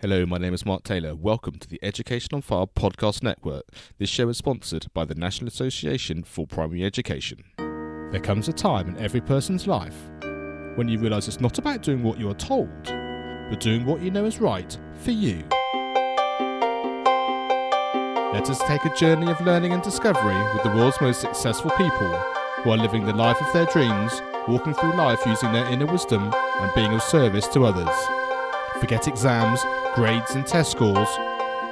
Hello, my name is Mark Taylor. Welcome to the Education on Fire podcast network. This show is sponsored by the National Association for Primary Education. There comes a time in every person's life when you realise it's not about doing what you are told, but doing what you know is right for you. Let us take a journey of learning and discovery with the world's most successful people who are living the life of their dreams, walking through life using their inner wisdom and being of service to others. Forget exams, grades and test scores.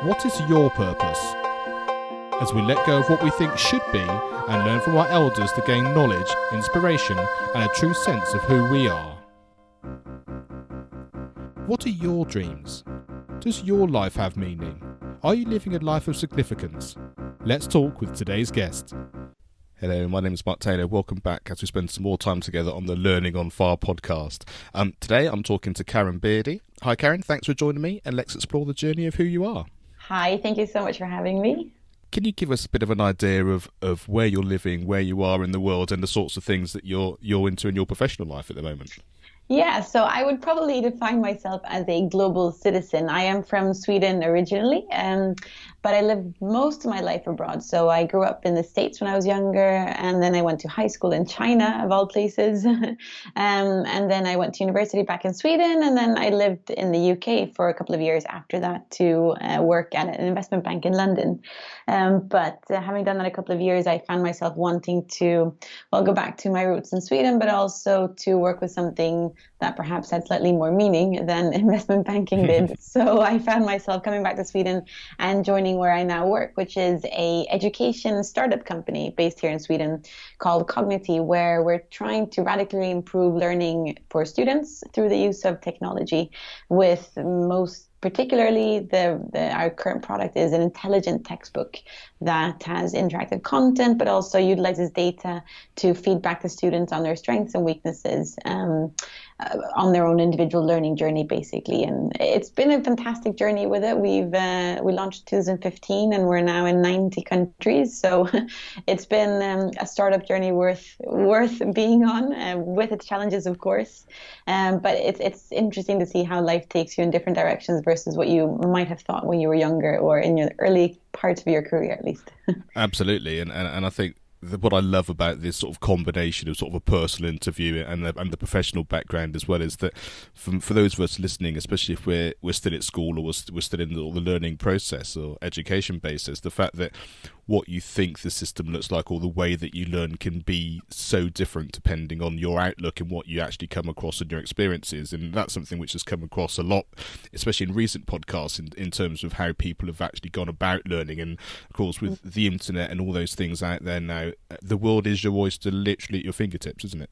What is your purpose? As we let go of what we think should be and learn from our elders to gain knowledge, inspiration and a true sense of who we are. What are your dreams? Does your life have meaning? Are you living a life of significance? Let's talk with today's guest. Hello, my name is Mark Taylor. Welcome back as we spend some more time together on the Learning on Fire podcast. Today I'm talking to Karin Bjerde. Hi Karin, thanks for joining me and let's explore the journey of who you are. Hi, thank you so much for having me. Can you give us a bit of an idea of where you're living, where you are in the world and the sorts of things that you're into in your professional life at the moment? Yeah, so I would probably define myself as a global citizen. I am from Sweden originally, but I lived most of my life abroad. So I grew up in the States when I was younger, and then I went to high school in China, of all places. And then I went to university back in Sweden, and then I lived in the UK for a couple of years after that to work at an investment bank in London. But having done that a couple of years, I found myself wanting to, go back to my roots in Sweden, but also to work with something that perhaps had slightly more meaning than investment banking did. So I found myself coming back to Sweden and joining where I now work, which is a education startup company based here in Sweden called Kognity, where we're trying to radically improve learning for students through the use of technology, with most particularly our current product is an intelligent textbook that has interactive content, but also utilizes data to feed back to students on their strengths and weaknesses on their own individual learning journey, basically. And it's been a fantastic journey with it. We launched 2015 and we're now in 90 countries. So it's been a startup journey worth being on, with its challenges, of course. But it's interesting to see how life takes you in different directions versus what you might have thought when you were younger or in your early parts of your career, at least. Absolutely. And I think what I love about this sort of combination of sort of a personal interview and the professional background as well is that for those of us listening, especially if we're still at school or we're still in the learning process or education basis, the fact that what you think the system looks like or the way that you learn can be so different depending on your outlook and what you actually come across in your experiences. And that's something which has come across a lot, especially in recent podcasts in terms of how people have actually gone about learning. And of course, with the internet and all those things out there now, the world is your oyster, literally at your fingertips, isn't it?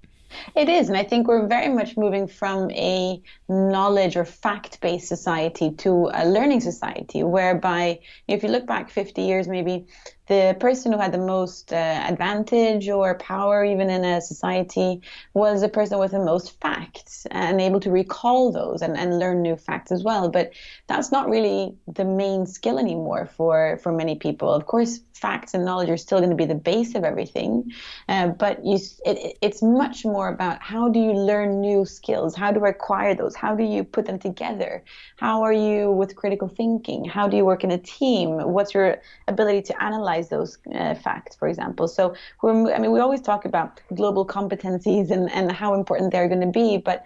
It is, and I think we're very much moving from a knowledge or fact-based society to a learning society, whereby if you look back 50 years maybe, the person who had the most advantage or power even in a society was the person with the most facts and able to recall those and learn new facts as well. But that's not really the main skill anymore for many people. Of course, facts and knowledge are still going to be the base of everything, but it's much more about how do you learn new skills? How do you acquire those? How do you put them together? How are you with critical thinking? How do you work in a team? What's your ability to analyze those facts, for example? So we always talk about global competencies and how important they're going to be, but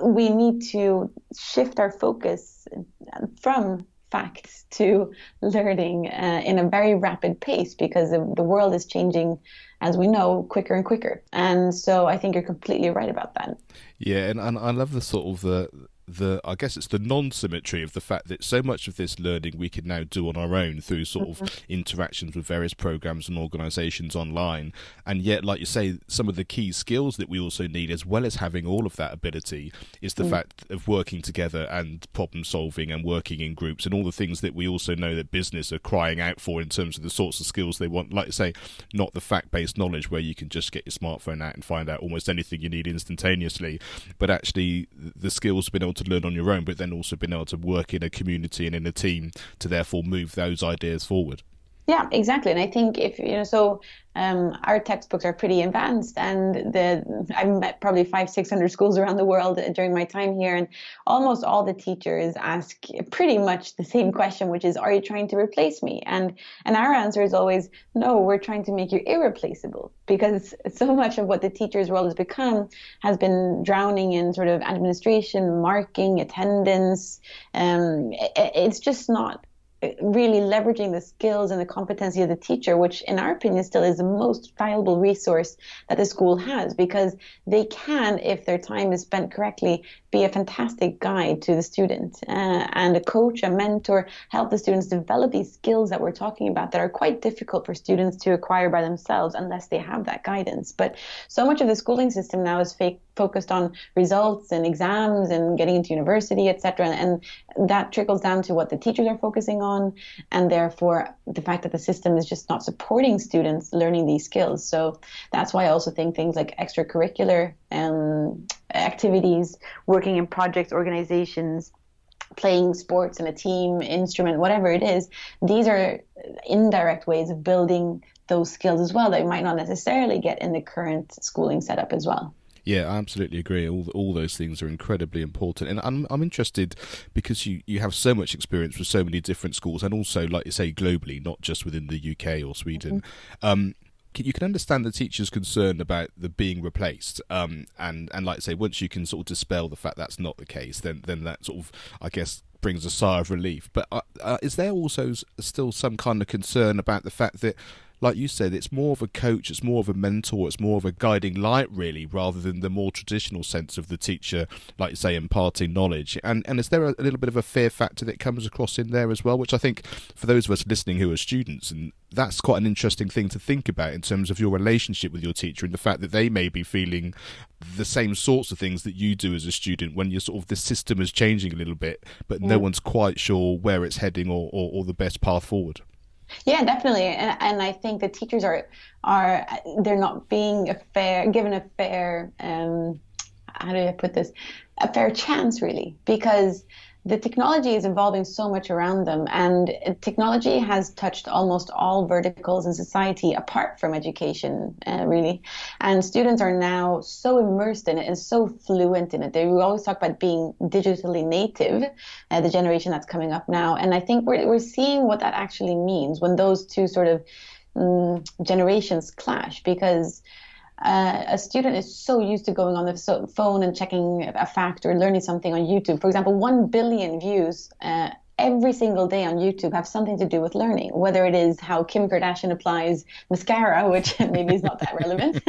we need to shift our focus from facts to learning in a very rapid pace, because the world is changing, as we know, quicker and quicker. And so I think you're completely right about that. Yeah, and I love the sort of the I guess it's the non-symmetry of the fact that so much of this learning we can now do on our own through sort of interactions with various programs and organizations online, and yet, like you say, some of the key skills that we also need, as well as having all of that ability, is the fact of working together and problem solving and working in groups and all the things that we also know that business are crying out for in terms of the sorts of skills they want. Like you say, not the fact-based knowledge where you can just get your smartphone out and find out almost anything you need instantaneously, but actually the skills being able to learn on your own, but then also being able to work in a community and in a team to therefore move those ideas forward. Yeah, exactly. And I think if, our textbooks are pretty advanced, and I've met probably 600 schools around the world during my time here, and almost all the teachers ask pretty much the same question, which is, are you trying to replace me? And our answer is always, no, we're trying to make you irreplaceable, because so much of what the teacher's role has become has been drowning in sort of administration, marking, attendance. It's just not really leveraging the skills and the competency of the teacher, which in our opinion still is the most valuable resource that the school has, because they can, if their time is spent correctly, be a fantastic guide to the student, and a coach, a mentor, help the students develop these skills that we're talking about that are quite difficult for students to acquire by themselves unless they have that guidance. But so much of the schooling system now is focused on results and exams and getting into university, etc. And that trickles down to what the teachers are focusing on, and therefore the fact that the system is just not supporting students learning these skills. So that's why I also think things like extracurricular activities, working in projects, organizations, playing sports in a team, instrument, whatever it is, these are indirect ways of building those skills as well that you might not necessarily get in the current schooling setup as well. Yeah, I absolutely agree. All those things are incredibly important, and I'm interested because you have so much experience with so many different schools, and also, like you say, globally, not just within the UK or Sweden. Mm-hmm. You can understand the teacher's concern about the being replaced, and like I say, once you can sort of dispel the fact that's not the case, then that sort of, I guess, brings a sigh of relief. But is there also still some kind of concern about the fact that, like you said, it's more of a coach, it's more of a mentor, it's more of a guiding light, really, rather than the more traditional sense of the teacher, like you say, imparting knowledge? And is there a little bit of a fear factor that comes across in there as well, which I think for those of us listening who are students, and that's quite an interesting thing to think about in terms of your relationship with your teacher, and the fact that they may be feeling the same sorts of things that you do as a student when you're sort of, the system is changing a little bit, but no one's quite sure where it's heading or the best path forward. Yeah, definitely. And I think the teachers are they're not being given a fair, how do I put this, a fair chance, really, because the technology is evolving so much around them, and technology has touched almost all verticals in society apart from education, really. And students are now so immersed in it and so fluent in it. We always talk about being digitally native, the generation that's coming up now. And I think we're seeing what that actually means when those two sort of generations clash, because a student is so used to going on the phone and checking a fact or learning something on YouTube. For example, 1 billion views every single day on YouTube have something to do with learning, whether it is how Kim Kardashian applies mascara, which maybe is not that relevant,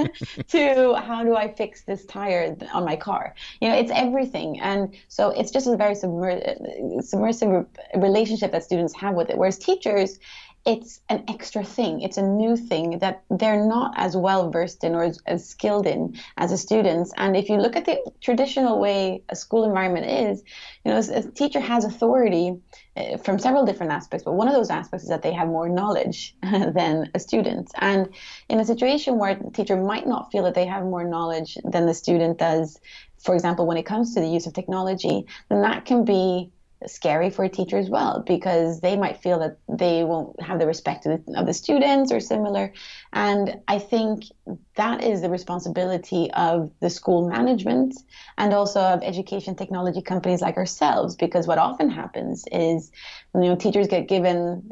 to how do I fix this tire on my car. It's everything. And so it's just a very submersive relationship that students have with it. Whereas teachers, it's an extra thing. It's a new thing that they're not as well versed in or as skilled in as the students. And if you look at the traditional way a school environment is, a teacher has authority from several different aspects, but one of those aspects is that they have more knowledge than a student. And in a situation where a teacher might not feel that they have more knowledge than the student does, for example, when it comes to the use of technology, then that can be scary for a teacher as well, because they might feel that they won't have the respect of the students or similar. And I think that is the responsibility of the school management and also of education technology companies like ourselves, because what often happens is, teachers get given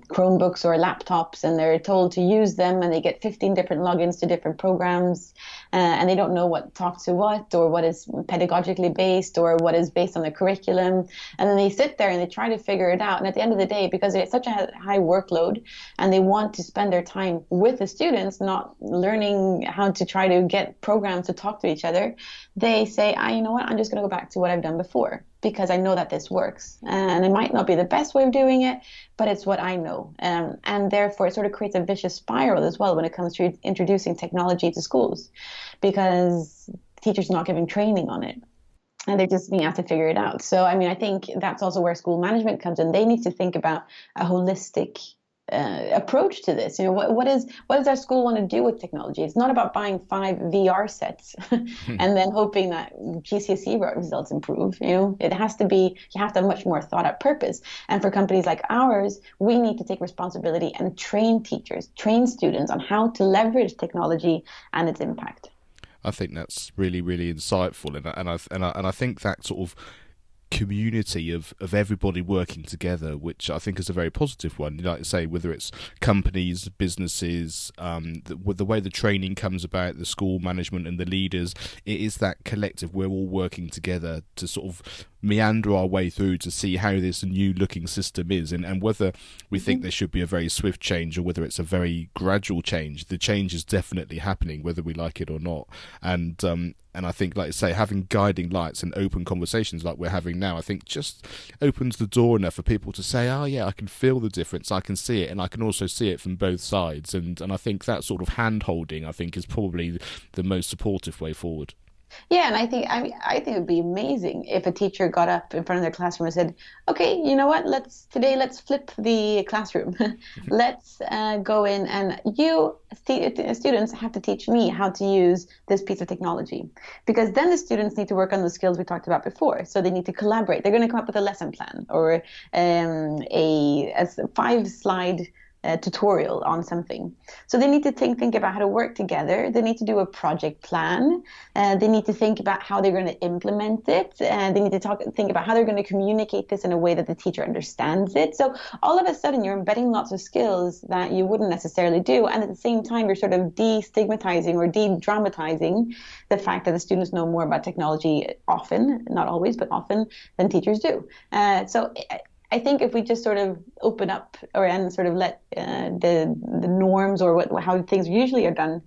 Chromebooks or laptops and they're told to use them, and they get 15 different logins to different programs, and they don't know what talks to what, or what is pedagogically based, or what is based on the curriculum. And then they sit there and they try to figure it out. And at the end of the day, because it's such a high workload and they want to spend their time with the students, not learning how to try to get programs to talk to each other, they say, you know what, I'm just going to go back to what I've done before, because I know that this works. And it might not be the best way of doing it, but it's what I know. And therefore, it sort of creates a vicious spiral as well when it comes to introducing technology to schools, because teachers are not giving training on it. And they just have to figure it out. So, I think that's also where school management comes in. They need to think about a holistic approach to this. What does our school want to do with technology? It's not about buying 5 VR sets and then hoping that GCSE results improve. It has to be, you have to have much more thought out purpose. And for companies like ours, we need to take responsibility and train teachers, train students on how to leverage technology and its impact. I think that's really, really insightful, and I think that sort of community of everybody working together, which I think is a very positive one. Like I say, whether it's companies, businesses, the way the training comes about, the school management and the leaders, it is that collective. We're all working together to sort of meander our way through to see how this new looking system is, and whether we think there should be a very swift change or whether it's a very gradual change. The change is definitely happening, whether we like it or not. And I think, like I say, having guiding lights and open conversations like we're having now, I think just opens the door enough for people to say, oh yeah, I can feel the difference, I can see it, and I can also see it from both sides. And I think that sort of hand-holding, I think, is probably the most supportive way forward. Yeah, and I think it would be amazing if a teacher got up in front of their classroom and said, "Okay, you know what? Let's flip the classroom. Let's go in, and you students have to teach me how to use this piece of technology, because then the students need to work on the skills we talked about before. So they need to collaborate. They're going to come up with a lesson plan or a 5-slide." Tutorial on something. So they need to think about how to work together. They need to do a project plan. They need to think about how they're going to implement it. They need to think about how they're going to communicate this in a way that the teacher understands it. So all of a sudden you're embedding lots of skills that you wouldn't necessarily do. And at the same time, you're sort of destigmatizing or de-dramatizing the fact that the students know more about technology often, not always, but often, than teachers do. So I think if we just sort of open up and sort of let the norms or how things usually are done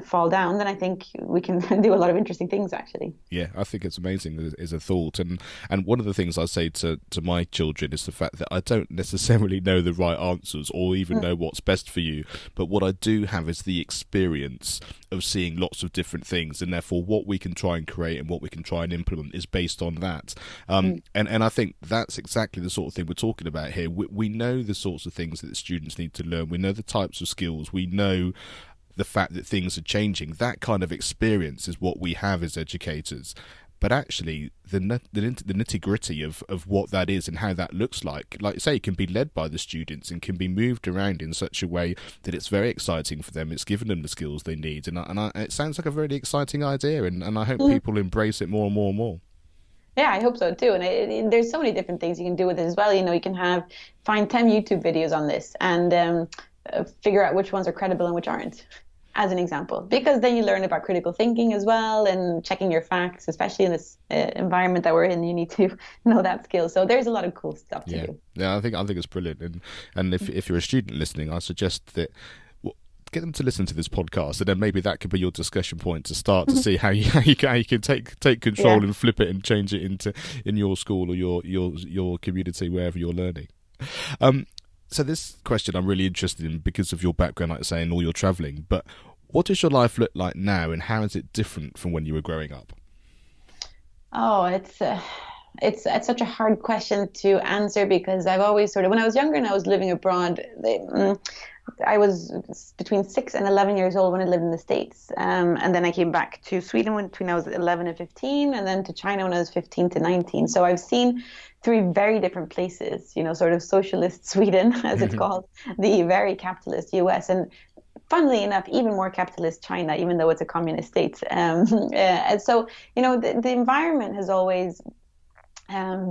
fall down, then I think we can do a lot of interesting things, actually. Yeah, I think it's amazing as a thought. And one of the things I say to my children is the fact that I don't necessarily know the right answers or even know what's best for you. But what I do have is the experience of seeing lots of different things, and therefore what we can try and create and what we can try and implement is based on that. And I think that's exactly the sort of thing we're talking about here. We know the sorts of things that the students need to learn. We know the types of skills. We know the fact that things are changing. That kind of experience is what we have as educators. But actually, the nitty-gritty of what that is and how that looks like you say, can be led by the students and can be moved around in such a way that it's very exciting for them. It's given them the skills they need. And it sounds like a very exciting idea, and I hope people embrace it more and more and more. Yeah, I hope so too. And there's so many different things you can do with it as well. You can find 10 YouTube videos on this and figure out which ones are credible and which aren't, as an example, because then you learn about critical thinking as well and checking your facts, especially in this environment that we're in. You need to know that skill. So there's a lot of cool stuff to do. Yeah, I think it's brilliant. And if you're a student listening, I suggest that get them to listen to this podcast, and then maybe that could be your discussion point to start to see how you can take control and flip it and change it in your school or your community, wherever you're learning. So this question I'm really interested in because of your background, like I say, and all your travelling. But what does your life look like now, and how is it different from when you were growing up? Oh, it's such a hard question to answer, because I've always when I was younger and I was living abroad, I was between 6 and 11 years old when I lived in the States. And then I came back to Sweden when I was 11 and 15, and then to China when I was 15 to 19. So I've seen 3 very different places, sort of socialist Sweden, as it's called, the very capitalist US, and funnily enough, even more capitalist China, even though it's a communist state. And so, the environment has always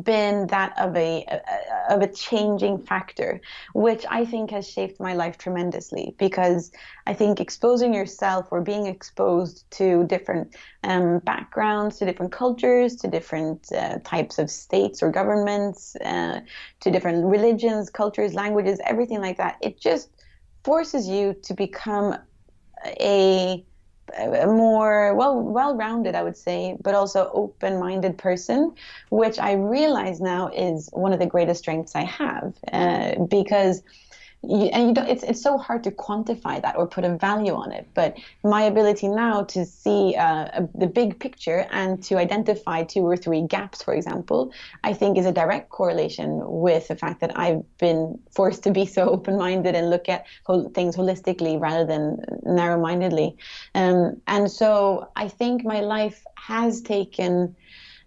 been that of a changing factor, which I think has shaped my life tremendously, because I think exposing yourself or being exposed to different backgrounds, to different cultures, to different types of states or governments, to different religions, cultures, languages, everything like that, it just forces you to become a more well-rounded, I would say, but also open-minded person, which I realize now is one of the greatest strengths I have, because and you don't, it's so hard to quantify that or put a value on it. But my ability now to see the big picture and to identify 2 or 3 gaps, for example, I think is a direct correlation with the fact that I've been forced to be so open-minded and look at things holistically rather than narrow-mindedly. And so I think my life has taken,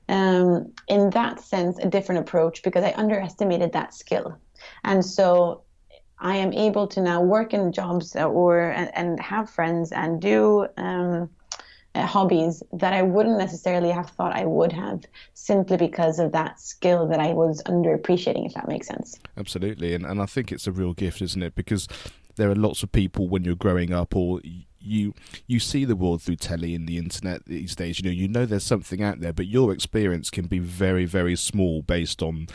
in that sense, a different approach because I underestimated that skill. And so I am able to now work in jobs and have friends and do hobbies that I wouldn't necessarily have thought I would have, simply because of that skill that I was underappreciating, if that makes sense. Absolutely, and I think it's a real gift, isn't it? Because there are lots of people when you're growing up, or you see the world through telly and the internet these days. You know there's something out there, but your experience can be very, very small based on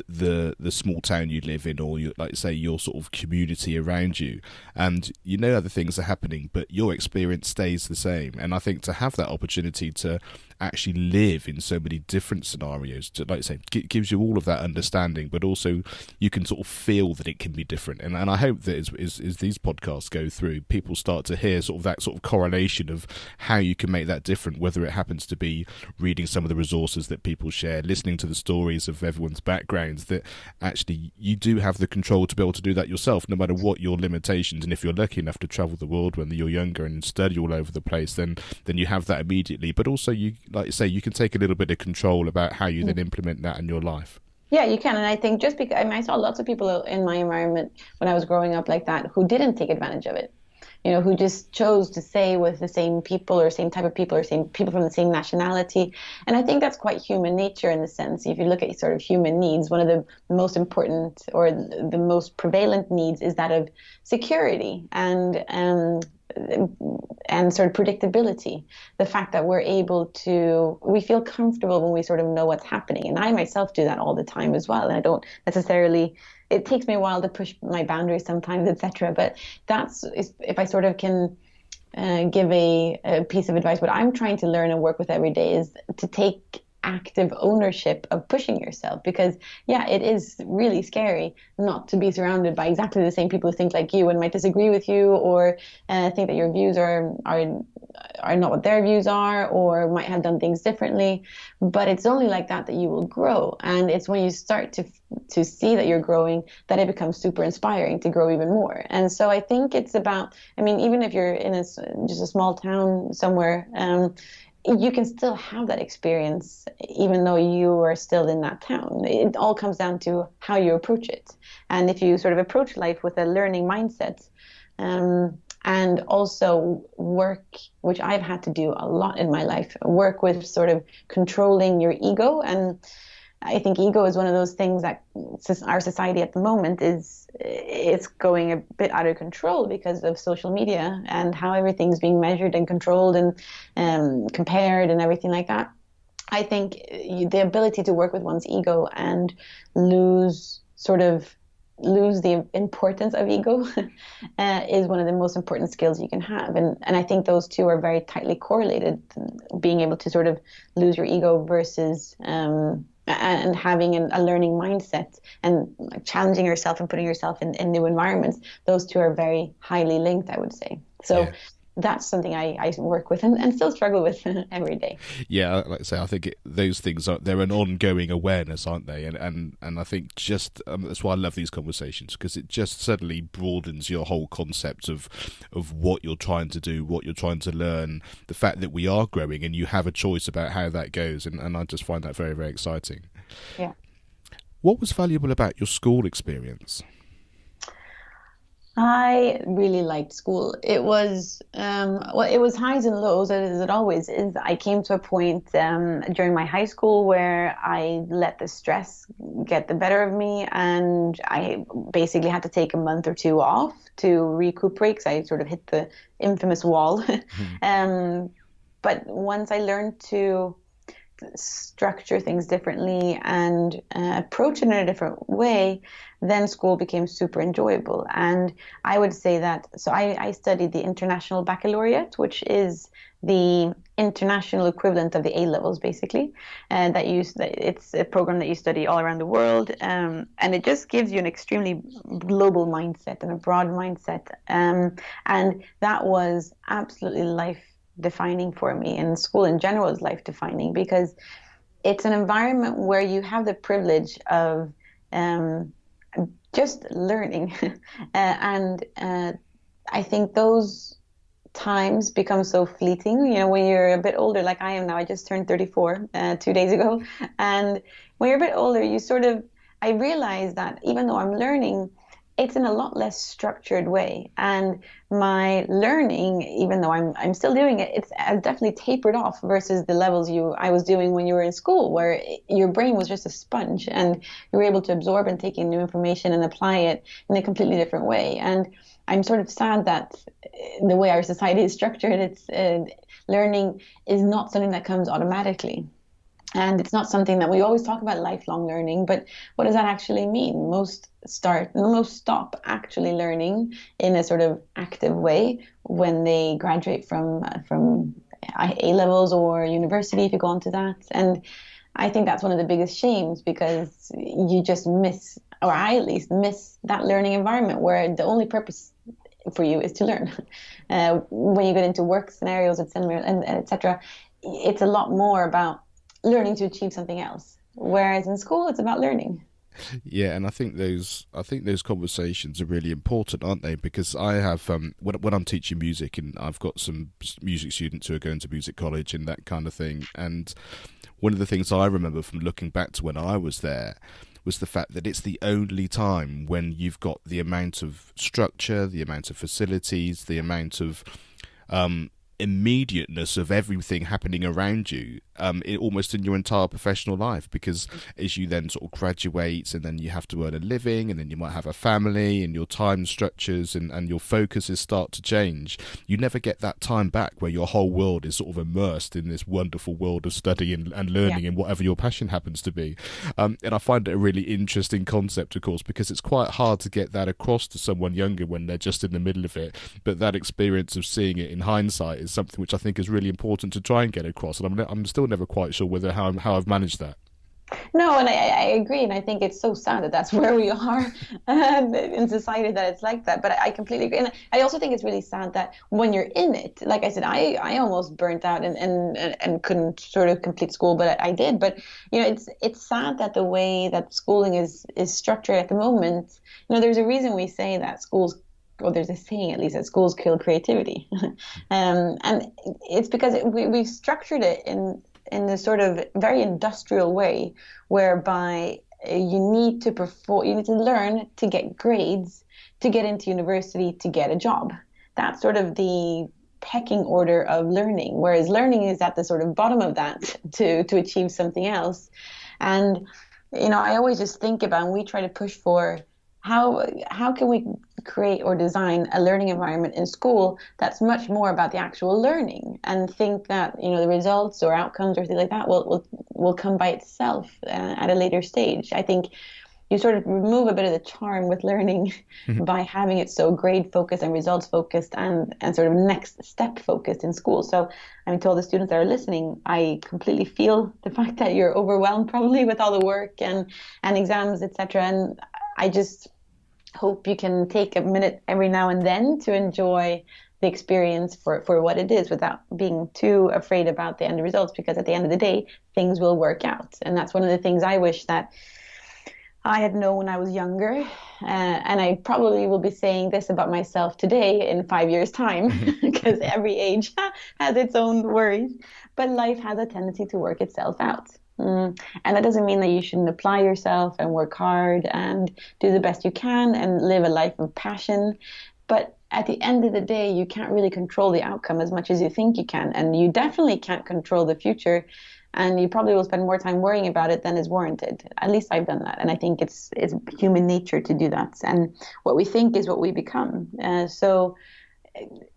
the small town you live in, or like say your sort of community around you, and other things are happening, but your experience stays the same. And I think to have that opportunity to actually live in so many different scenarios, to, like I say, gives you all of that understanding, but also you can sort of feel that it can be different. And I hope that as these podcasts go through, people start to hear sort of that sort of correlation of how you can make that different, whether it happens to be reading some of the resources that people share, listening to the stories of everyone's backgrounds, that actually you do have the control to be able to do that yourself, no matter what your limitations. And if you're lucky enough to travel the world when you're younger and study all over the place, then you have that immediately. But also, you, like you say, you can take a little bit of control about how you then implement that in your life. Yeah, you can. And I think just because I saw lots of people in my environment when I was growing up like that who didn't take advantage of it. Who just chose to stay with the same people or same type of people or same people from the same nationality. And I think that's quite human nature in the sense, if you look at sort of human needs, one of the most important or the most prevalent needs is that of security and sort of predictability. The fact that we feel comfortable when we sort of know what's happening. And I myself do that all the time as well. And I don't necessarily, it takes me a while to push my boundaries sometimes, etc. But if I sort of can give a piece of advice, what I'm trying to learn and work with every day is to take active ownership of pushing yourself, because it is really scary not to be surrounded by exactly the same people who think like you and might disagree with you, or think that your views are not what their views are, or might have done things differently. But it's only like that you will grow, and it's when you start to see that you're growing that it becomes super inspiring to grow even more. And so I think it's about, even if you're in just a small town somewhere, you can still have that experience even though you are still in that town. It all comes down to how you approach it. And if you sort of approach life with a learning mindset, and also work, which I've had to do a lot in my life, work with sort of controlling your ego. And I think ego is one of those things that our society at the moment it's going a bit out of control because of social media and how everything's being measured and controlled and compared and everything like that. I think the ability to work with one's ego and lose the importance of ego is one of the most important skills you can have. And I think those two are very tightly correlated, being able to sort of lose your ego versus and having a learning mindset and challenging yourself and putting yourself in new environments. Those two are very highly linked, I would say. So that's something I work with and still struggle with every day. Yeah, like I say, I think those things they're an ongoing awareness, aren't they? And I think just that's why I love these conversations, because it just suddenly broadens your whole concept of what you're trying to do, what you're trying to learn, the fact that we are growing and you have a choice about how that goes. And I just find that very, very exciting. Yeah. What was valuable about your school experience? I really liked school. It was it was highs and lows, as it always is. I came to a point during my high school where I let the stress get the better of me, and I basically had to take a month or two off to recuperate because I sort of hit the infamous wall. But once I learned to structure things differently and approach it in a different way, then school became super enjoyable. And I would say that, so I studied the International Baccalaureate, which is the international equivalent of the A levels, basically. And it's a program that you study all around the world. And it just gives you an extremely global mindset and a broad mindset. And that was absolutely life defining for me. And school in general is life defining because it's an environment where you have the privilege of just learning. and I think those times become so fleeting. You know, when you're a bit older, like I am now, I just turned 34 2 days ago. And when you're a bit older, I realize that even though I'm learning, it's in a lot less structured way. And my learning, even though I'm still doing it, it's definitely tapered off versus the levels I was doing when you were in school, where your brain was just a sponge and you were able to absorb and take in new information and apply it in a completely different way. And I'm sort of sad that the way our society is structured, learning is not something that comes automatically. And it's not something that we always talk about lifelong learning, but what does that actually mean? Most stop actually learning in a sort of active way when they graduate from A levels or university, if you go on to that. And I think that's one of the biggest shames, because you just miss, or I at least miss, that learning environment where the only purpose for you is to learn. When you get into work scenarios, et cetera, it's a lot more about learning to achieve something else, whereas in school it's about learning. Yeah, and I think those conversations are really important, aren't they? Because I have when I'm teaching music, and I've got some music students who are going to music college and that kind of thing, and one of the things I remember from looking back to when I was there was the fact that it's the only time when you've got the amount of structure, the amount of facilities, the amount of immediateness of everything happening around you, almost in your entire professional life, because as you then sort of graduate and then you have to earn a living and then you might have a family, and your time structures and your focuses start to change, you never get that time back where your whole world is sort of immersed in this wonderful world of study and learning in whatever your passion happens to be. And I find it a really interesting concept, of course, because it's quite hard to get that across to someone younger when they're just in the middle of it, but that experience of seeing it in hindsight is something which I think is really important to try and get across, and I'm still never quite sure whether how I've managed that. No, and I agree, and I think it's so sad that that's where we are in society, that it's like that. But I completely agree, and I also think it's really sad that when you're in it, like I said, I almost burnt out and couldn't sort of complete school, but I did. But you know, it's sad that the way that schooling is structured at the moment. You know, there's a reason we say that schools. Well, there's a saying, at least, that schools kill creativity, and it's because we've structured it in this sort of very industrial way, whereby you need to learn to get grades, to get into university, to get a job. That's sort of the pecking order of learning, whereas learning is at the sort of bottom of that to achieve something else. And you know, I always just think about, and we try to push for, how can we create or design a learning environment in school that's much more about the actual learning, and think that, you know, the results or outcomes or things like that will come by itself at a later stage. I think you sort of remove a bit of the charm with learning by having it so grade focused and results focused and sort of next step focused in school. So I mean, to all the students that are listening, I completely feel the fact that you're overwhelmed probably with all the work and exams, etc. And I just hope you can take a minute every now and then to enjoy the experience for what it is, without being too afraid about the end results, because at the end of the day, things will work out. And that's one of the things I wish that I had known when I was younger. And I probably will be saying this about myself today in 5 years' time, because every age has its own worries. But life has a tendency to work itself out. And that doesn't mean that you shouldn't apply yourself and work hard and do the best you can and live a life of passion. But at the end of the day, you can't really control the outcome as much as you think you can. And you definitely can't control the future. And you probably will spend more time worrying about it than is warranted. At least I've done that. And I think it's human nature to do that. And what we think is what we become. So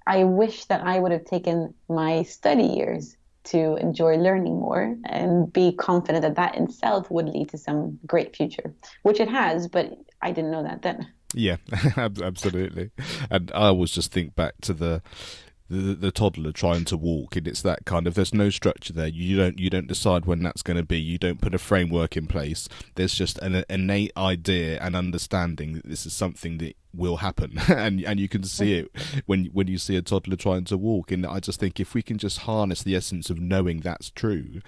I wish that I would have taken my study years to enjoy learning more and be confident that that in itself would lead to some great future, which it has, but I didn't know that then. Yeah, absolutely. And I always just think back to the toddler trying to walk, and it's that kind of, there's no structure there. You don't decide when that's going to be. You don't put a framework in place. There's just an innate idea and understanding that this is something that will happen, and you can see it when you see a toddler trying to walk. And I just think if we can just harness the essence of knowing that's true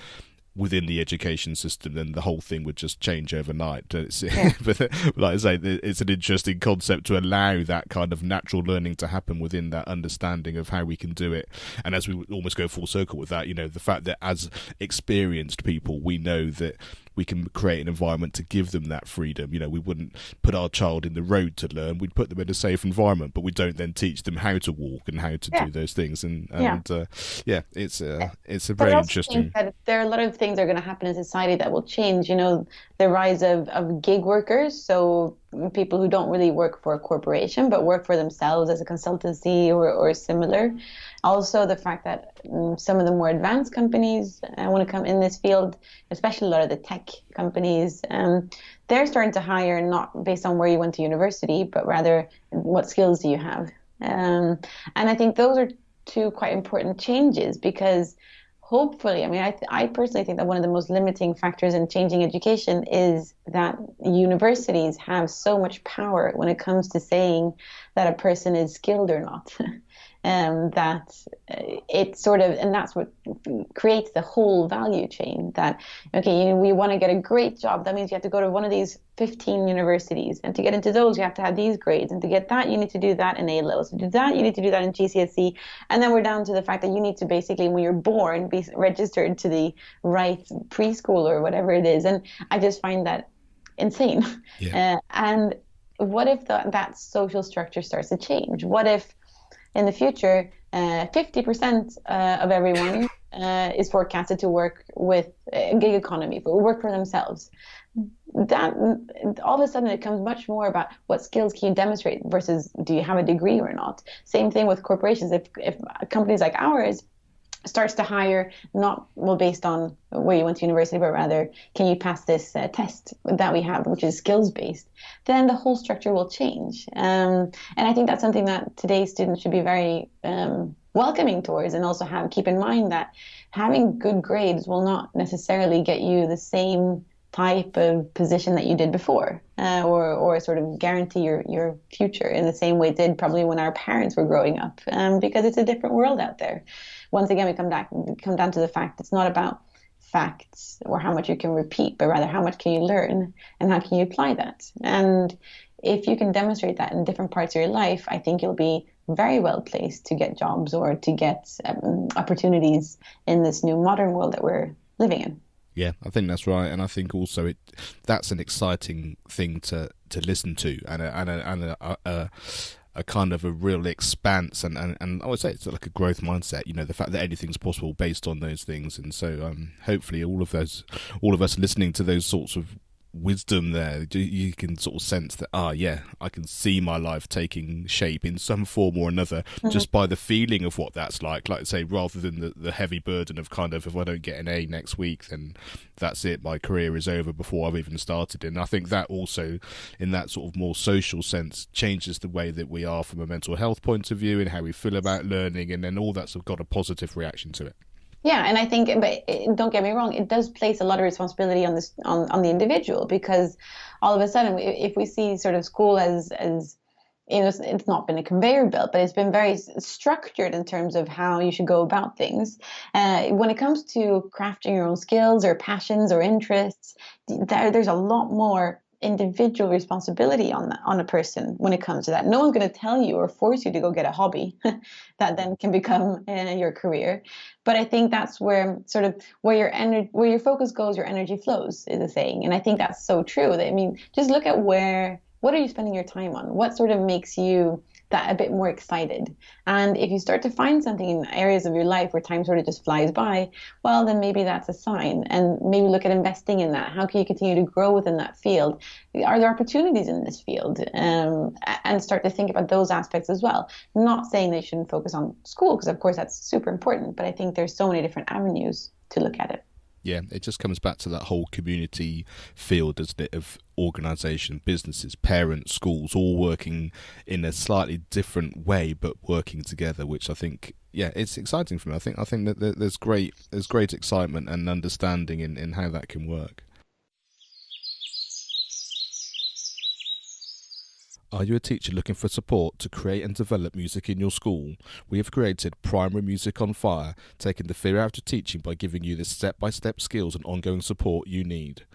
within the education system, then the whole thing would just change overnight. But like I say, it's an interesting concept to allow that kind of natural learning to happen within that understanding of how we can do it. And as we almost go full circle with that, the fact that as experienced people, we know that we can create an environment to give them that freedom. We wouldn't put our child in the road to learn. We'd put them in a safe environment, but we don't then teach them how to walk and how to do those things. It's a very interesting. That there are a lot of things that are going to happen in society that will change. The rise of gig workers, so people who don't really work for a corporation but work for themselves as a consultancy or similar. Also, the fact that some of the more advanced companies want to come in this field, especially a lot of the tech companies, they're starting to hire not based on where you went to university, but rather what skills do you have. And I think those are two quite important changes, because hopefully, I personally think that one of the most limiting factors in changing education is that universities have so much power when it comes to saying that a person is skilled or not. That it sort of, and that's what creates the whole value chain. That, okay, we want to get a great job. That means you have to go to one of these 15 universities, and to get into those, you have to have these grades, and to get that, you need to do that in A-levels. To do that, you need to do that in GCSE, and then we're down to the fact that you need to basically, when you're born, be registered to the right preschool or whatever it is. And I just find that insane. Yeah. And what if that social structure starts to change? What if in the future, 50% of everyone is forecasted to work with a gig economy, but work for themselves? That all of a sudden it becomes much more about what skills can you demonstrate versus do you have a degree or not. Same thing with corporations. If companies like ours starts to hire not based on where you went to university, but rather can you pass this test that we have, which is skills based, then the whole structure will change. And I think that's something that today's students should be very welcoming towards, and also keep in mind that having good grades will not necessarily get you the same type of position that you did before, or sort of guarantee your future in the same way it did probably when our parents were growing up, because it's a different world out there. Once again, we come down to the fact it's not about facts or how much you can repeat, but rather how much can you learn and how can you apply that. And if you can demonstrate that in different parts of your life, I think you'll be very well placed to get jobs or to get opportunities in this new modern world that we're living in. Yeah, I think that's right, and I think also that's an exciting thing to listen to, and a kind of a real expanse, and I would say it's like a growth mindset. The fact that anything's possible based on those things, and so hopefully all of us listening to those sorts of wisdom there, you can sort of sense that I can see my life taking shape in some form or another, just by the feeling of what that's like I say, rather than the heavy burden of kind of, if I don't get an A next week, then that's it, my career is over before I've even started. And I think that also, in that sort of more social sense, changes the way that we are from a mental health point of view and how we feel about learning, and then all that's got a positive reaction to it. Yeah, and I think, but don't get me wrong, it does place a lot of responsibility on the individual, because all of a sudden, if we see sort of school as it's not been a conveyor belt, but it's been very structured in terms of how you should go about things. When it comes to crafting your own skills or passions or interests, there's a lot more individual responsibility on a person when it comes to that. No one's going to tell you or force you to go get a hobby that then can become your career. But I think that's where sort of where your focus goes, your energy flows, is a saying. And I think that's so true. Just look at what are you spending your time on? What sort of makes you that a bit more excited. And if you start to find something in areas of your life where time sort of just flies by, well, then maybe that's a sign. And maybe look at investing in that. How can you continue to grow within that field? Are there opportunities in this field? And start to think about those aspects as well. Not saying they shouldn't focus on school, because of course that's super important, but I think there's so many different avenues to look at it. Yeah, it just comes back to that whole community field, doesn't it, of organisation, businesses, parents, schools, all working in a slightly different way, but working together, which I think, yeah, it's exciting for me. I think that there's great excitement and understanding in how that can work. Are you a teacher looking for support to create and develop music in your school? We have created Primary Music on Fire, taking the fear out of teaching by giving you the step-by-step skills and ongoing support you need.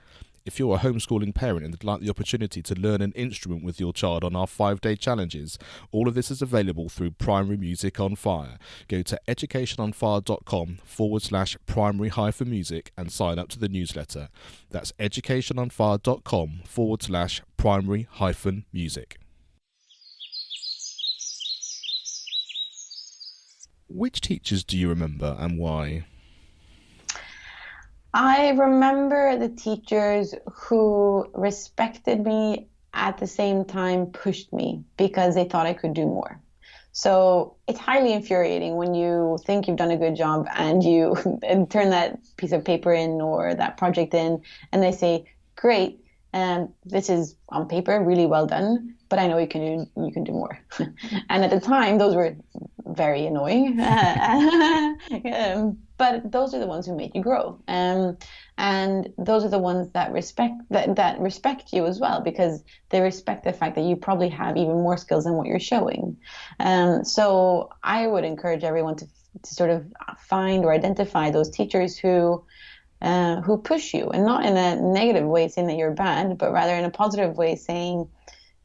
If you're a homeschooling parent and would like the opportunity to learn an instrument with your child on our 5-day challenges, all of this is available through Primary Music on Fire. Go to educationonfire.com/primary-music and sign up to the newsletter. That's educationonfire.com/primary-music. Which teachers do you remember and why? I remember the teachers who respected me at the same time pushed me because they thought I could do more. So it's highly infuriating when you think you've done a good job and you turn that piece of paper in or that project in and they say, great, this is on paper really well done, but I know you can do more. And at the time, those were very annoying. But those are the ones who make you grow. And those are the ones that respect you as well, because they respect the fact that you probably have even more skills than what you're showing. So I would encourage everyone to sort of find or identify those teachers who push you, and not in a negative way saying that you're bad, but rather in a positive way saying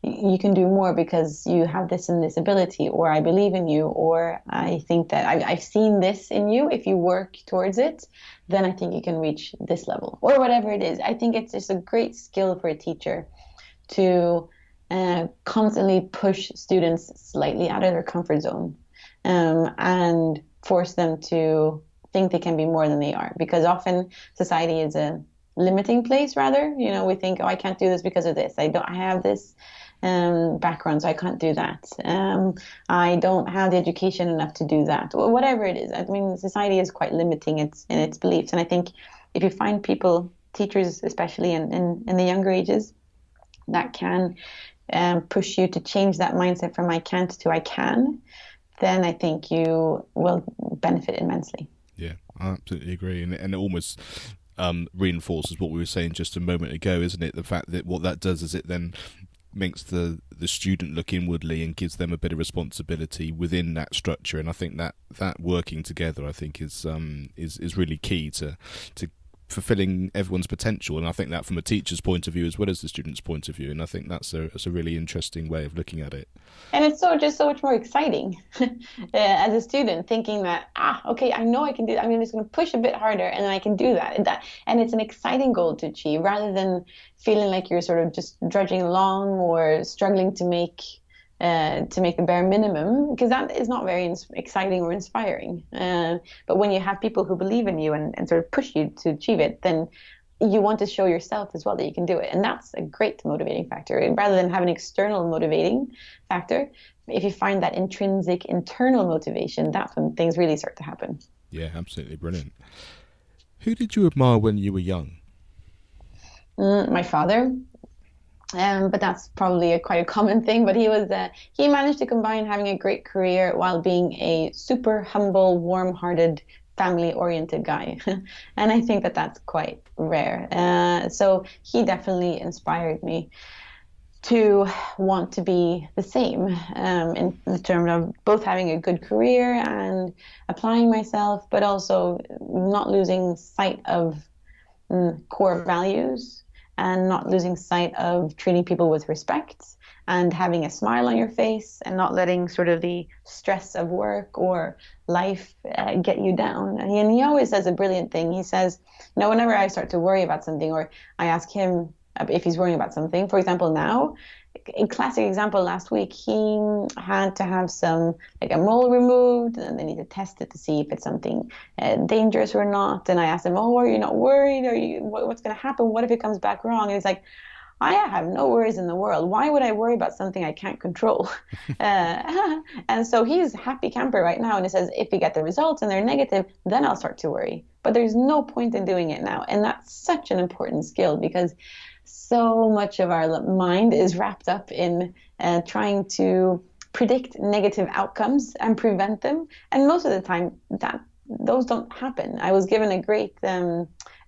you can do more because you have this and this ability, or I believe in you, or I think that I've seen this in you. If you work towards it, then I think you can reach this level, or whatever it is. I think it's just a great skill for a teacher to constantly push students slightly out of their comfort zone and force them to think they can be more than they are, because often society is a limiting place rather. We think, oh, I can't do this because of this. I have this background, so I can't do that. I don't have the education enough to do that. Whatever it is. I mean, society is quite limiting in its beliefs. And I think if you find people, teachers especially in the younger ages, that can push you to change that mindset from I can't to I can, then I think you will benefit immensely. Yeah, I absolutely agree. And it almost reinforces what we were saying just a moment ago, isn't it? The fact that what that does is it then makes the student look inwardly and gives them a bit of responsibility within that structure. And I think that working together, I think, is really key to fulfilling everyone's potential. And I think that from a teacher's point of view as well as the student's point of view. And I think that's a really interesting way of looking at it. And it's so much more exciting as a student, thinking that, okay, I know I can do that. I'm just going to push a bit harder and then I can do that. And it's an exciting goal to achieve, rather than feeling like you're sort of just drudging along or struggling to make the bare minimum, because that is not very exciting or inspiring. But when you have people who believe in you and sort of push you to achieve it, then you want to show yourself as well that you can do it. And that's a great motivating factor. And rather than have an external motivating factor, if you find that intrinsic internal motivation, that's when things really start to happen. Yeah, absolutely brilliant. Who did you admire when you were young? My father. But that's probably quite a common thing. But he managed to combine having a great career while being a super humble, warm-hearted, family-oriented guy. And I think that's quite rare. So he definitely inspired me to want to be the same in terms of both having a good career and applying myself, but also not losing sight of core values, and not losing sight of treating people with respect and having a smile on your face and not letting sort of the stress of work or life get you down. And he always says a brilliant thing. He says, whenever I start to worry about something, or I ask him if he's worrying about something, for example, now, a classic example last week, he had to have like a mole removed, and they need to test it to see if it's something dangerous or not. And I asked him, "Oh, are you not worried? What's going to happen? What if it comes back wrong?" And he's like, I have no worries in the world. Why would I worry about something I can't control? And so he's a happy camper right now. And he says, if we get the results and they're negative, then I'll start to worry. But there's no point in doing it now. And that's such an important skill, because so much of our mind is wrapped up in trying to predict negative outcomes and prevent them. And most of the time, those don't happen. I was given a great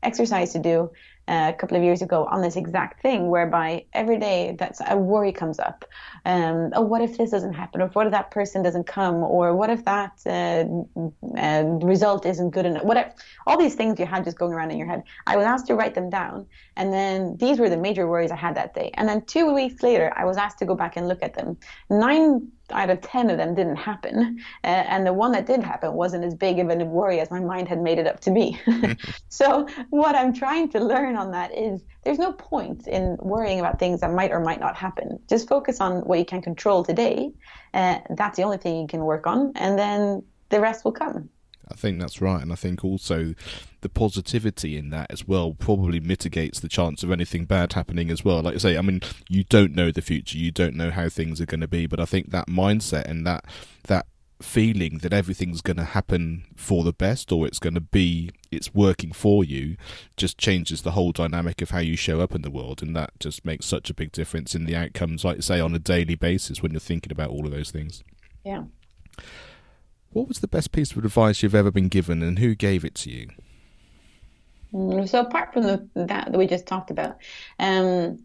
exercise to do a couple of years ago on this exact thing, whereby every day that's a worry comes up. Oh, what if this doesn't happen? Or what if that person doesn't come? Or what if that result isn't good enough? Whatever, all these things you had just going around in your head. I was asked to write them down. And then these were the major worries I had that day. And then 2 weeks later, I was asked to go back and look at them. 9 out of 10 of them didn't happen. And the one that did happen wasn't as big of a worry as my mind had made it up to be. So what I'm trying to learn on that is there's no point in worrying about things that might or might not happen. Just focus on what you can control today. That's the only thing you can work on. And then the rest will come. I think that's right, and I think also the positivity in that as well probably mitigates the chance of anything bad happening as well. Like I say, I mean, you don't know the future, you don't know how things are going to be, but I think that mindset and that feeling that everything's going to happen for the best, or it's working for you, just changes the whole dynamic of how you show up in the world, and that just makes such a big difference in the outcomes, like I say, on a daily basis when you're thinking about all of those things. Yeah. What was the best piece of advice you've ever been given, and who gave it to you? So apart from that we just talked about, I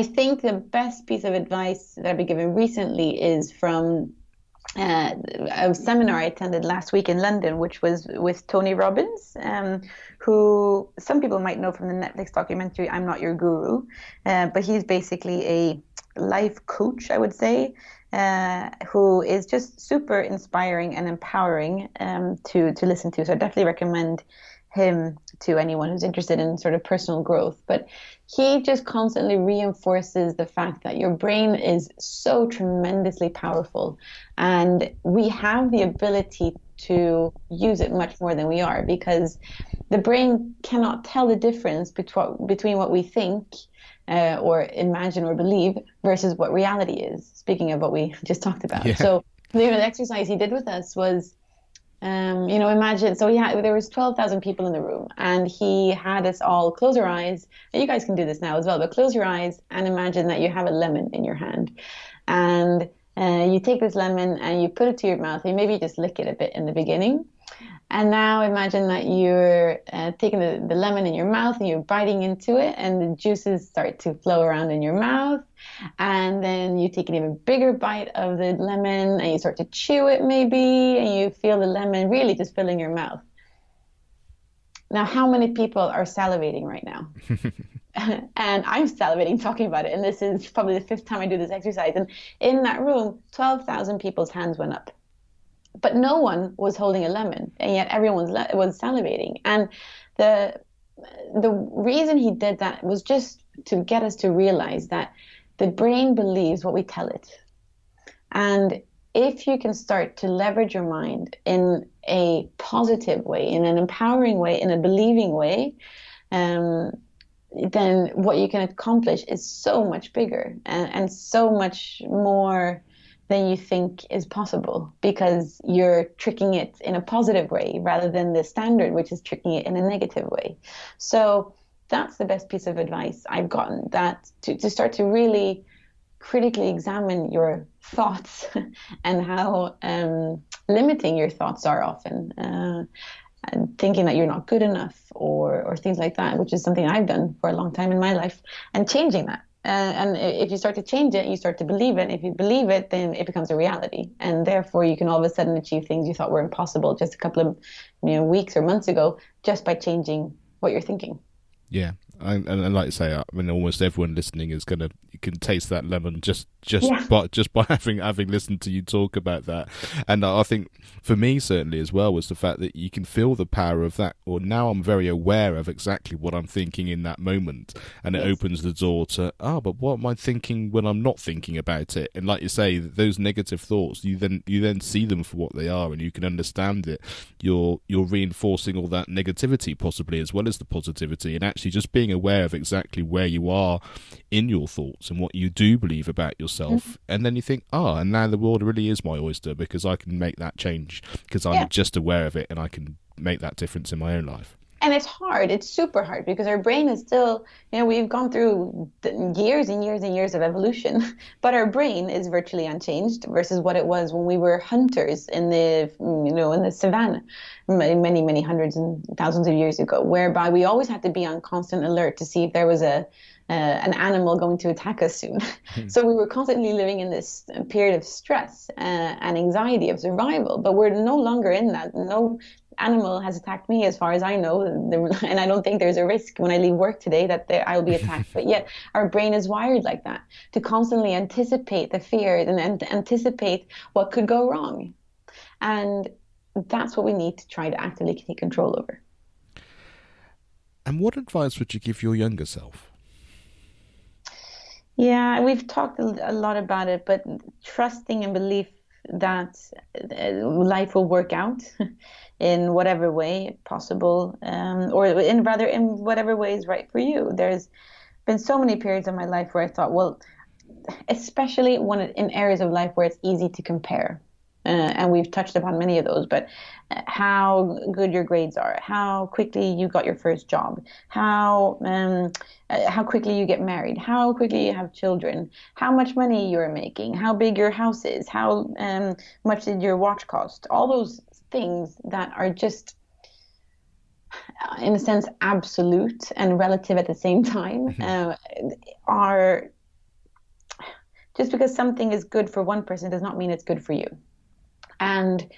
think the best piece of advice that I've been given recently is from a seminar I attended last week in London, which was with Tony Robbins, who some people might know from the Netflix documentary I'm Not Your Guru, but he's basically a life coach, I would say, who is just super inspiring and empowering to listen to. So I definitely recommend him to anyone who's interested in sort of personal growth. But he just constantly reinforces the fact that your brain is so tremendously powerful, and we have the ability to use it much more than we are, because the brain cannot tell the difference between what we think or imagine or believe versus what reality is, speaking of what we just talked about. Yeah. So the exercise he did with us was, imagine, so there was 12,000 people in the room, and he had us all close our eyes. And you guys can do this now as well, but close your eyes and imagine that you have a lemon in your hand. And you take this lemon and you put it to your mouth, and maybe you just lick it a bit in the beginning. And now imagine that you're taking the lemon in your mouth and you're biting into it, and the juices start to flow around in your mouth. And then you take an even bigger bite of the lemon and you start to chew it maybe, and you feel the lemon really just filling your mouth. Now, how many people are salivating right now? And I'm salivating talking about it. And this is probably the 5th time I do this exercise. And in that room, 12,000 people's hands went up. But no one was holding a lemon, and yet everyone was salivating. And the reason he did that was just to get us to realize that the brain believes what we tell it. And if you can start to leverage your mind in a positive way, in an empowering way, in a believing way, then what you can accomplish is so much bigger and so much more than you think is possible, because you're tricking it in a positive way rather than the standard, which is tricking it in a negative way. So that's the best piece of advice I've gotten, that to start to really critically examine your thoughts and how limiting your thoughts are often, and thinking that you're not good enough or things like that, which is something I've done for a long time in my life, and changing that. And if you start to change it, you start to believe it. And if you believe it, then it becomes a reality. And therefore, you can all of a sudden achieve things you thought were impossible just a couple of weeks or months ago, just by changing what you're thinking. Yeah. And like I say, I mean, almost everyone listening is going to can taste that lemon Yeah. by having listened to you talk about that. And I think for me certainly as well was the fact that you can feel the power of that. Or now I'm very aware of exactly what I'm thinking in that moment, and it Yes. opens the door to but what am I thinking when I'm not thinking about it? And like you say, those negative thoughts, you then see them for what they are, and you can understand it. You're reinforcing all that negativity possibly as well as the positivity, and actually just being aware of exactly where you are in your thoughts and what you do believe about yourself. And then you think, and now the world really is my oyster, because I can make that change because I'm Yeah. just aware of it, and I can make that difference in my own life. And it's hard. It's super hard because our brain is still, we've gone through years and years and years of evolution, but our brain is virtually unchanged versus what it was when we were hunters in the savannah many, many hundreds and thousands of years ago, whereby we always had to be on constant alert to see if there was an animal going to attack us soon. So we were constantly living in this period of stress and anxiety of survival, but we're no longer in that. No animal has attacked me as far as I know, and I don't think there's a risk when I leave work today that I'll be attacked. But yet our brain is wired like that, to constantly anticipate the fears and anticipate what could go wrong. And that's what we need to try to actively take control over. And what advice would you give your younger self? Yeah, we've talked a lot about it, but trusting and belief that life will work out in whatever way possible, or in whatever way is right for you. There's been so many periods of my life where I thought, well, especially in areas of life where it's easy to compare. And we've touched upon many of those, but how good your grades are, how quickly you got your first job, how quickly you get married, how quickly you have children, how much money you're making, how big your house is, how much did your watch cost. All those things that are just, in a sense, absolute and relative at the same time, are just because something is good for one person does not mean it's good for you. And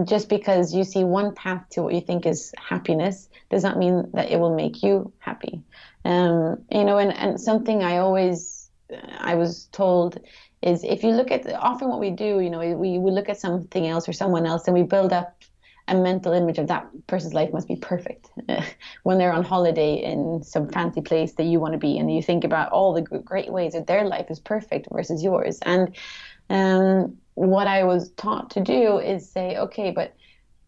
just because you see one path to what you think is happiness does not mean that it will make you happy. And something I was told is, if you look at often what we do, we look at something else or someone else and we build up a mental image of that person's life must be perfect when they're on holiday in some fancy place that you want to be, and you think about all the great ways that their life is perfect versus yours. And what I was taught to do is say, okay, but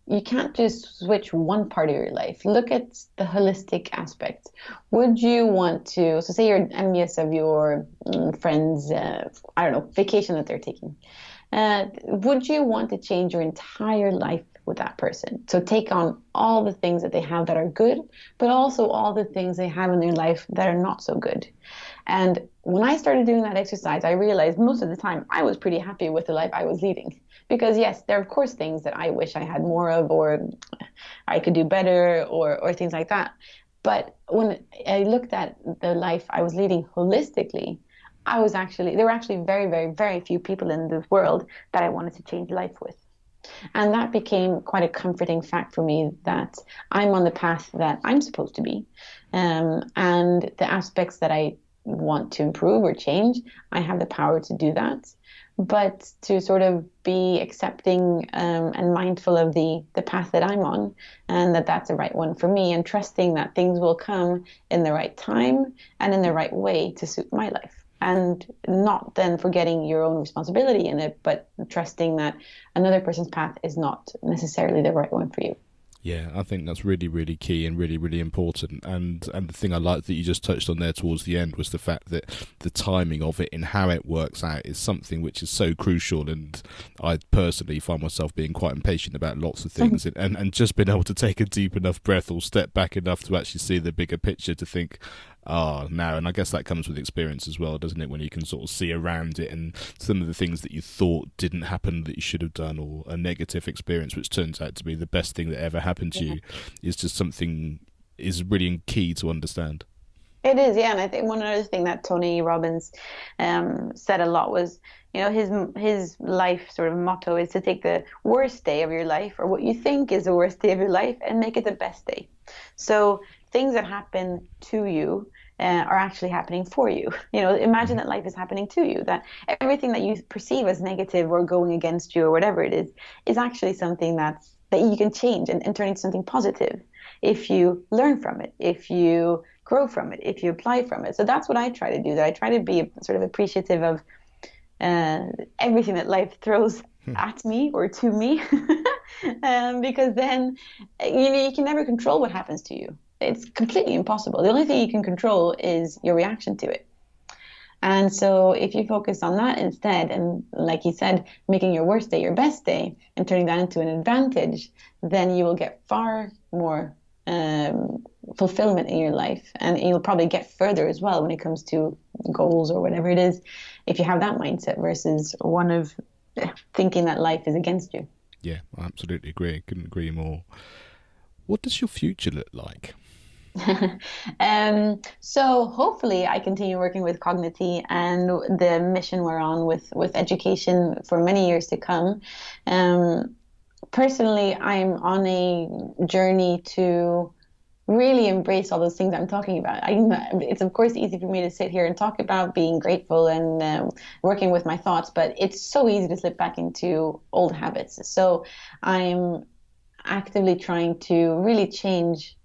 you can't just switch one part of your life. Look at the holistic aspect. Would you want to, so say you're envious of your friend's, vacation that they're taking. Would you want to change your entire life with that person? So take on all the things that they have that are good, but also all the things they have in their life that are not so good. And when I started doing that exercise, I realized most of the time I was pretty happy with the life I was leading. Because yes, there are of course things that I wish I had more of, or I could do better, or things like that. But when I looked at the life I was leading holistically, there were actually very, very, very few people in this world that I wanted to change life with. And that became quite a comforting fact for me, that I'm on the path that I'm supposed to be. And the aspects that I want to improve or change, I have the power to do that. But to sort of be accepting and mindful of the path that I'm on, and that's the right one for me, and trusting that things will come in the right time and in the right way to suit my life. And not then forgetting your own responsibility in it, but trusting that another person's path is not necessarily the right one for you. Yeah, I think that's really, really key and really, really important. And the thing I like that you just touched on there towards the end was the fact that the timing of it and how it works out is something which is so crucial. And I personally find myself being quite impatient about lots of things, and just being able to take a deep enough breath or step back enough to actually see the bigger picture, to think, now. And I guess that comes with experience as well, doesn't it? When you can sort of see around it, and some of the things that you thought didn't happen that you should have done, or a negative experience which turns out to be the best thing that ever happened to you, is just something is really key to understand. It is, yeah. And I think one other thing that Tony Robbins said a lot was, his life sort of motto is to take the worst day of your life, or what you think is the worst day of your life, and make it the best day. So things that happen to you, are actually happening for you. Imagine that life is happening to you, that everything that you perceive as negative or going against you or whatever it is actually something that you can change and turn into something positive if you learn from it, if you grow from it, if you apply from it. So that's what I try to do, that I try to be sort of appreciative of everything that life throws at me or to me, because then you can never control what happens to you. It's completely impossible. The only thing you can control is your reaction to it. And so if you focus on that instead, and like you said, making your worst day your best day and turning that into an advantage, then you will get far more fulfillment in your life, and you'll probably get further as well when it comes to goals or whatever it is, if you have that mindset versus one of thinking that life is against you. Yeah, I absolutely agree. Couldn't agree more. What does your future look like? So hopefully I continue working with Kognity and the mission we're on with education for many years to come. Personally, I'm on a journey to really embrace all those things I'm talking about. It's of course easy for me to sit here and talk about being grateful and working with my thoughts, but it's so easy to slip back into old habits. So I'm actively trying to really change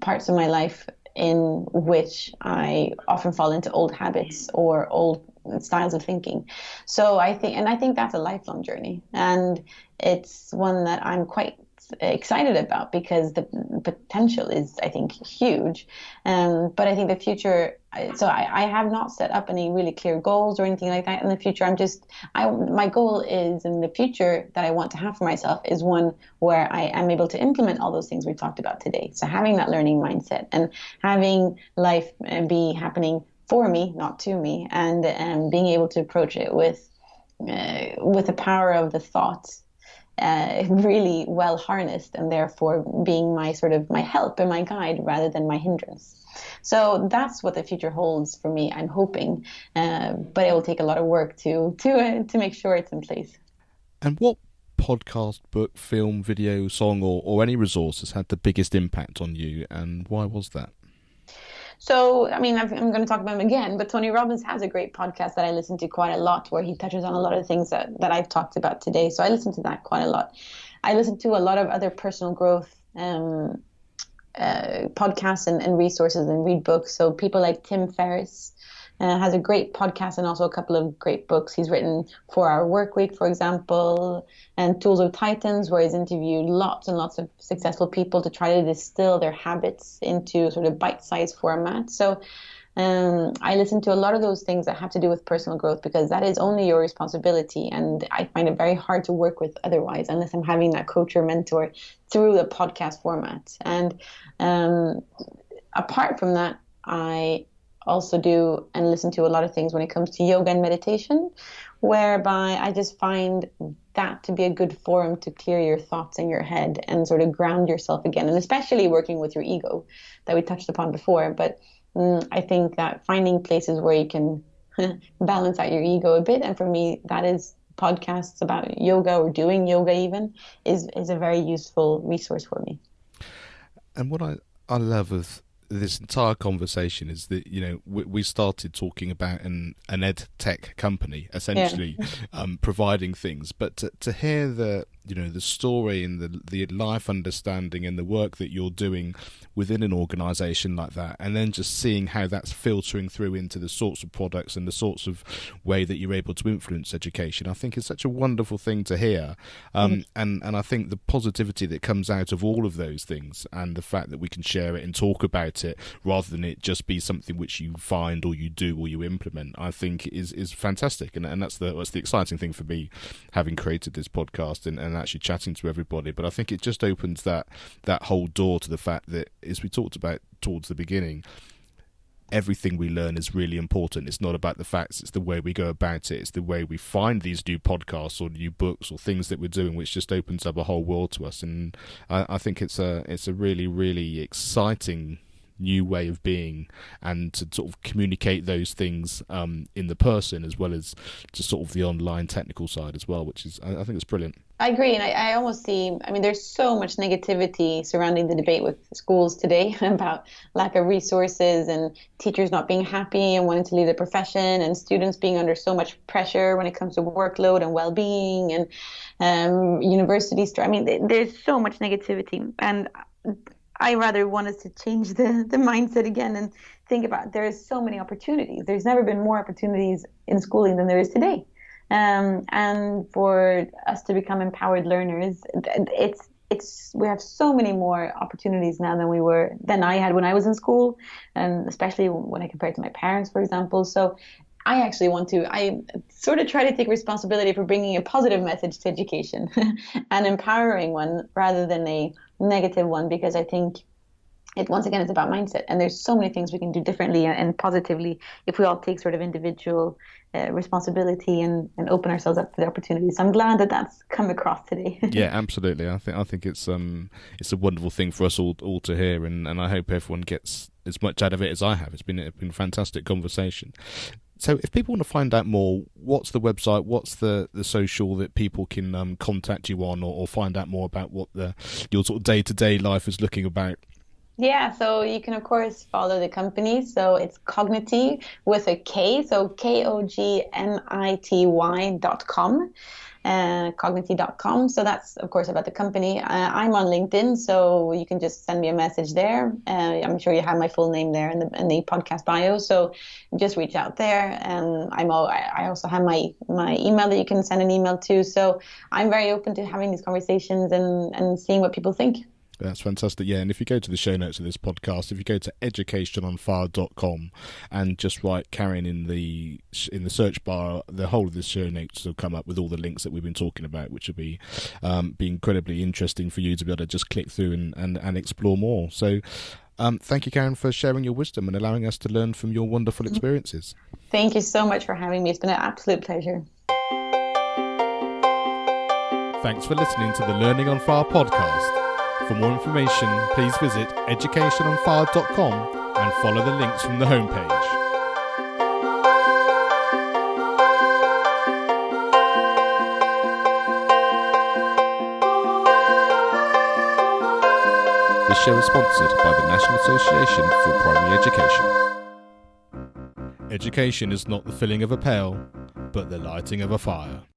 parts of my life in which I often fall into old habits or old styles of thinking. So I think that's a lifelong journey, and it's one that I'm quite excited about because the potential is, I think, huge. But I think the future, so I have not set up any really clear goals or anything like that in the future. My goal is in the future that I want to have for myself is one where I am able to implement all those things we talked about today. So having that learning mindset and having life be happening for me, not to me, and being able to approach it with the power of the thoughts really well harnessed, and therefore being my help and my guide rather than my hindrance. So that's what the future holds for me, I'm hoping, but it will take a lot of work to make sure it's in place. And what podcast, book, film, video, song, or any resources had the biggest impact on you, and why was that? So, I'm going to talk about him again, but Tony Robbins has a great podcast that I listen to quite a lot where he touches on a lot of things that I've talked about today. So I listen to that quite a lot. I listen to a lot of other personal growth podcasts and resources and read books. So people like Tim Ferriss has a great podcast and also a couple of great books. He's written 4-Hour Workweek, for example, and Tools of Titans, where he's interviewed lots and lots of successful people to try to distill their habits into sort of bite-sized format. So I listen to a lot of those things that have to do with personal growth because that is only your responsibility. And I find it very hard to work with otherwise unless I'm having that coach or mentor through the podcast format. And apart from that, I also do and listen to a lot of things when it comes to yoga and meditation, whereby I just find that to be a good forum to clear your thoughts in your head and sort of ground yourself again, and especially working with your ego that we touched upon before. But I think that finding places where you can balance out your ego a bit, and for me that is podcasts about yoga or doing yoga even, is a very useful resource for me. And what I love of this entire conversation is that, you know, we started talking about an ed tech company essentially, providing things, but to hear the story and the life understanding and the work that you're doing within an organization like that, and then just seeing how that's filtering through into the sorts of products and the sorts of way that you're able to influence education, I think is such a wonderful thing to hear. And I think the positivity that comes out of all of those things and the fact that we can share it and talk about it rather than it just be something which you find or you do or you implement, I think is fantastic. And that's the exciting thing for me, having created this podcast and actually chatting to everybody. But I think it just opens that whole door to the fact that, as we talked about towards the beginning, everything we learn is really important. It's not about the facts, it's the way we go about it, it's the way we find these new podcasts or new books or things that we're doing, which just opens up a whole world to us. And I think it's a really, really exciting new way of being, and to sort of communicate those things in the person as well as just sort of the online technical side as well, which is, I think it's brilliant. I agree, and I almost see, I mean, there's so much negativity surrounding the debate with schools today about lack of resources and teachers not being happy and wanting to leave the profession, and students being under so much pressure when it comes to workload and well-being, and universities. I mean, there's so much negativity, and I rather want us to change the mindset again and think about there's so many opportunities. There's never been more opportunities in schooling than there is today. And for us to become empowered learners, we have so many more opportunities now than I had when I was in school, and especially when I compare it to my parents, for example. So I sort of try to take responsibility for bringing a positive message to education, an empowering one rather than a negative one, because I think once again, it's about mindset, and there's so many things we can do differently and positively if we all take sort of individual responsibility and open ourselves up to the opportunities. So I'm glad that that's come across today. Yeah, absolutely. I think it's a wonderful thing for us all to hear, and I hope everyone gets as much out of it as I have. It's been a fantastic conversation. So if people want to find out more, what's the website, what's the social that people can contact you on, or find out more about what your sort of day-to-day life is looking about? Yeah, so you can, of course, follow the company. So it's Kognity with a K, so kognity.com, Kognity.com. So that's, of course, about the company. I'm on LinkedIn, so you can just send me a message there. I'm sure you have my full name there in the podcast bio, so just reach out there. And I also have my email that you can send an email to. So I'm very open to having these conversations and seeing what people think. That's fantastic. Yeah, and if you go to the show notes of this podcast, if you go to educationonfire.com and just write Karin in the search bar, the whole of this show notes will come up with all the links that we've been talking about, which will be incredibly interesting for you to be able to just click through and explore more. So thank you, Karin, for sharing your wisdom and allowing us to learn from your wonderful experiences. Thank you so much for having me. It's been an absolute pleasure. Thanks for listening to the Learning on Fire podcast. For more information, please visit educationonfire.com and follow the links from the homepage. This show is sponsored by the National Association for Primary Education. Education is not the filling of a pail, but the lighting of a fire.